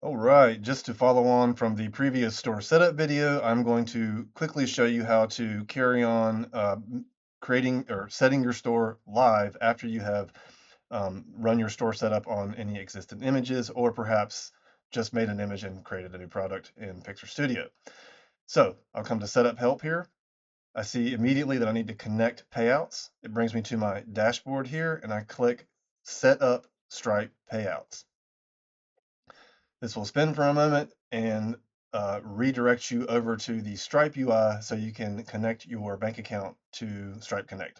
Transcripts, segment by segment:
All right, just to follow on from the previous store setup video, I'm going to quickly show you how to carry on creating or setting your store live after you have run your store setup on any existing images, or perhaps just made an image and created a new product in Pixerr Studio. So I'll come to setup help here. I see immediately that I need to connect payouts. It brings me to my dashboard here, and I click set up Stripe payouts. This will spin for a moment and redirect you over to the Stripe UI so you can connect your bank account to Stripe Connect.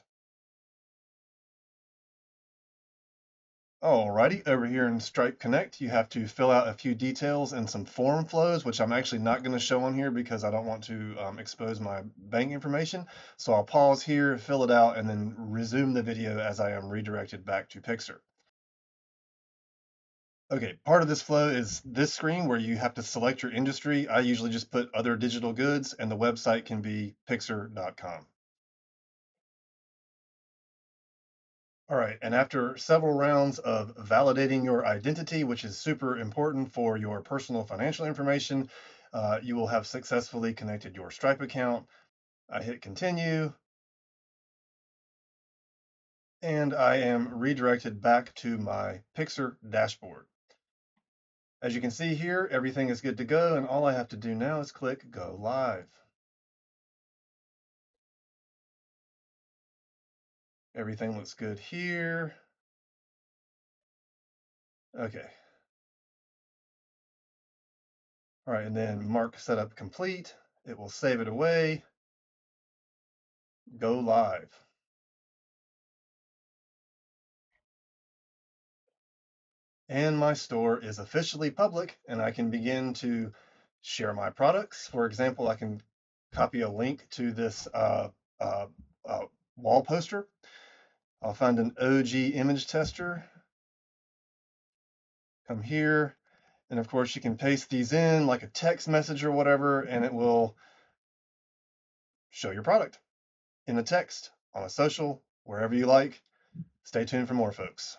Alrighty, over here in Stripe Connect, you have to fill out a few details and some form flows, which I'm actually not going to show on here because I don't want to expose my bank information. So I'll pause here, fill it out, and then resume the video as I am redirected back to Pixerr. Okay, part of this flow is this screen where you have to select your industry. I usually just put other digital goods, and the website can be pixerr.com. All right, and after several rounds of validating your identity, which is super important for your personal financial information, you will have successfully connected your Stripe account. I hit continue, and I am redirected back to my Pixerr dashboard. As you can see here, everything is good to go, and all I have to do now is click Go Live. Everything looks good here. Okay. All right, and then mark setup complete. It will save it away. Go live. And my store is officially public, and I can begin to share my products. For example, I can copy a link to this uh, uh, wall poster. I'll find an OG image tester, come here, and of course you can paste these in like a text message or whatever, and it will show your product in a text, on a social, wherever you like. Stay tuned for more, folks.